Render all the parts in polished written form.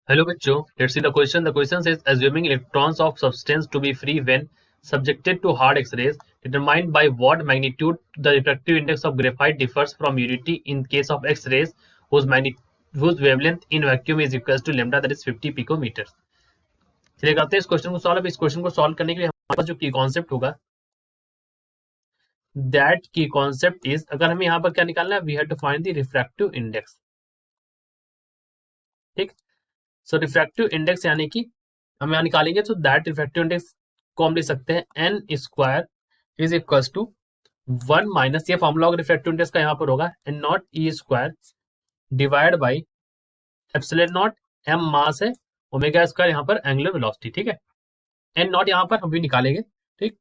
Hello बच्चों, let's see the question. The question says assuming electrons of substance to be free when subjected to hard X-rays, determined by what magnitude the refractive index of graphite differs from unity in case of X-rays whose wavelength in vacuum is equal to lambda, that is 50 picometers. चलिए करते हैं इस question को solve. अब इस question को solve करने के लिए हमारे पास जो की कॉन्सेप्ट होगा, दैट की कॉन्सेप्ट इज, अगर हमें यहाँ पर क्या निकालना है, we have to find the refractive index. ठीक, सो रिफ्रैक्टिव इंडेक्स यानी कि हम यहाँ निकालेंगे, तो दैट रिफ्रैक्टिव इंडेक्स को हम लिख सकते हैं n square is equal to 1 minus, ये फॉर्मूला होगा रिफ्रैक्टिव इंडेक्स का यहाँ पर होगा, n naught E square divide by epsilon naught, m mass है, ओमेगा स्क्वायर यहाँ पर एंगुलर वेलोसिटी. ठीक है, एन नॉट यहाँ पर हम भी निकालेंगे. ठीक,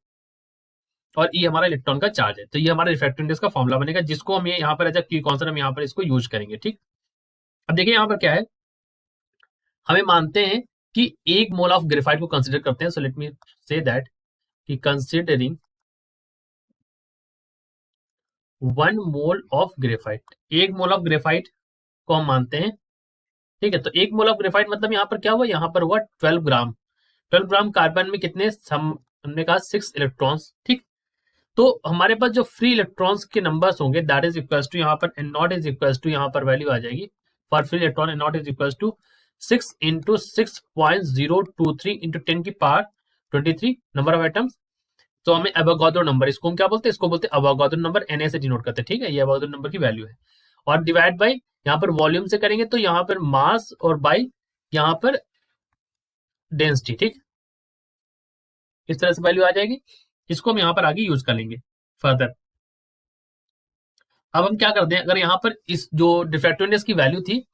और ई हमारा इलेक्ट्रॉन का चार्ज है, तो ये हमारा रिफ्रैक्टिव इंडेक्स का फॉर्मूला बनेगा, जिसको हम यहाँ पर एज अ की कॉन्सेप्ट हम यहाँ पर इसको यूज करेंगे. ठीक, अब देखिए यहाँ पर क्या है, हमें मानते हैं कि 1 मोल ऑफ ग्रेफाइट को कंसीडर करते हैं. So let me say that कि considering 1 mole of graphite, 1 mole of graphite को हम मानते हैं. ठीक है, तो 1 मोल ऑफ ग्रेफाइट मतलब यहाँ पर क्या हुआ, यहाँ पर हुआ 12 ग्राम. 12 ग्राम कार्बन में कितने, हमने कहा 6 इलेक्ट्रॉन्स. ठीक, तो हमारे पास जो फ्री इलेक्ट्रॉन्स के नंबर्स होंगे, दैट इज इक्वल टू यहाँ पर N naught is equal to, यहाँ पर वैल्यू आ जाएगी for free electron, N naught is equal to 6 into 6.023 into 10 की पावर 23 नंबर ऑफ एटम्स. तो हमें एवोगाड्रो नंबर, इसको हम क्या बोलते हैं, इसको बोलते हैं एवोगाड्रो नंबर, एनए से डिनोट करते हैं. ठीक है, ये एवोगाड्रो नंबर की वैल्यू है, और डिवाइड बाय यहाँ पर वॉल्यूम से करेंगे, तो यहाँ पर मास और बाय यहाँ पर डेंसिटी. ठीक, इस तरह से वैल्यू आ जाएगी, इसको हम यहाँ पर आगे यूज कर लेंगे फर्दर. अब हम क्या करते हैं, अगर यहाँ पर इस जो डिफ्रैक्टिव इंडेक्स की वैल्यू थी,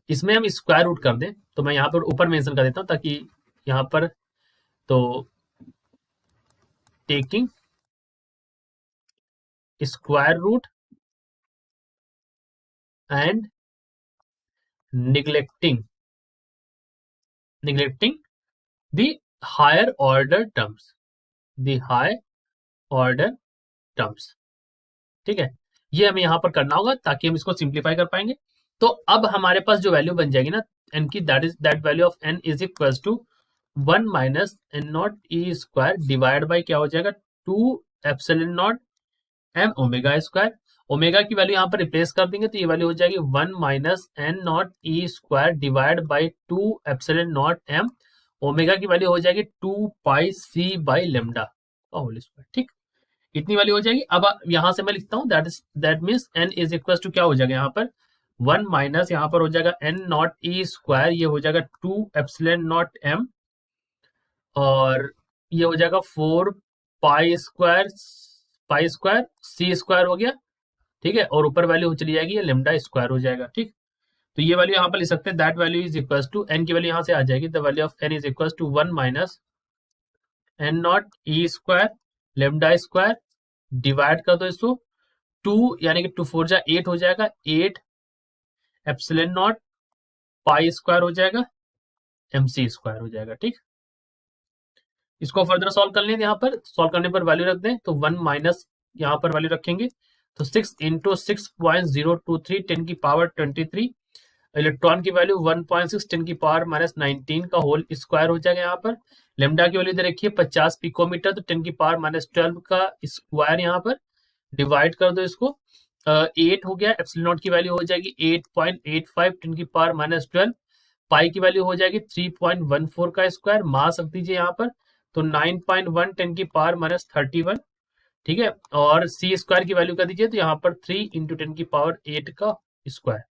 इसमें हम स्क्वायर रूट कर दें, तो मैं यहाँ पर ऊपर मेंशन कर देता हूँ ताकि यहाँ पर, तो taking square root and neglecting the higher order terms, the high order terms. ठीक है, ये हमें यहाँ पर करना होगा ताकि हम इसको सिंप्लीफाई कर पाएंगे. तो अब हमारे पास जो वैल्यू बन जाएगी ना एन की, that value of N is equal to 1 minus N naught E square divide by क्या हो जाएगा 2 epsilon naught M omega square. Omega की वैल्यू यहाँ पर रिप्लेस कर देंगे, तो ये वैल्यू हो जाएगी 1 minus N naught E square divide by 2 epsilon naught M. Omega की वैल्यू हो जाएगी 2 pi C by lambda whole square. ठीक, इतनी वैल्यू हो जाएगी. अब यहां से मैं लिखता हूं, that means N is equal to क्या हो जाएगा, यहाँ पर 1 माइनस यहाँ पर हो जाएगा एन नॉट ई स्क्वायर, ये हो जाएगा 2 एप्सिलॉन नॉट एम, और ये हो जाएगा 4 पाई स्क्वायर सी स्क्वायर हो गया. ठीक है, और ऊपर वैल्यू चली जाएगी, ये लेमडा स्क्वायर हो जाएगा. ठीक, तो ये वैल्यू यहाँ पर लिख सकते हैं, that value is equal to, N की वैल्यू यहाँ से आ जाएगी, the value of N is equal to 1 minus N naught E square lambda square, divide कर दो इसको 2, यानी कि 2 4 जा 8 हो जाएगा, 8 एप्सिलॉन नॉट पाई स्क्वायर हो जाएगा, एमसी स्क्वायर हो जाएगा. ठीक, इसको फर्दर सॉल्व कर लें, यहाँ पर सॉल्व करने पर वैल्यू रख दें, तो 1 माइनस यहाँ पर वैल्यू रखेंगे, तो 6 इंटू 6.023 10 की पावर 23, इलेक्ट्रॉन की वैल्यू 1.6 10 की पावर माइनस 19 का होल स्क्वायर हो जाएगा. यहाँ पर लेमडा की वैल्यू दे रखी है 50 पिकोमीटर, तो 10 की पावर माइनस 12 का स्क्वायर, यहाँ पर डिवाइड कर दो इसको, 8 हो गया. एप्सिलॉन नॉट की वैल्यू हो जाएगी 8.85 10 की पावर माइनस 12, पाई की वैल्यू हो जाएगी 3.14 का स्क्वायर, मास रख दीजिए यहाँ पर, तो 9.1 10 की पावर माइनस 31. ठीक है, और सी स्क्वायर की वैल्यू कर दीजिए, तो यहाँ पर 3 इंटू 10 की पावर 8 का स्क्वायर,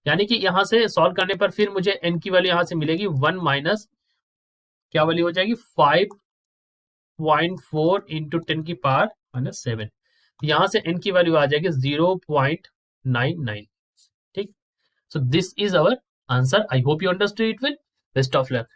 यानी कि यहाँ से सॉल्व करने पर फिर मुझे एन की वैल्यू यहाँ से मिलेगी 1 माइनस क्या वैल्यू हो जाएगी 5.4 इंटू 10 की पावर माइनस 7, यहाँ से एन की वैल्यू आ जाएगी 0.99. ठीक, so this is our answer. I hope you understood it. Will best of luck.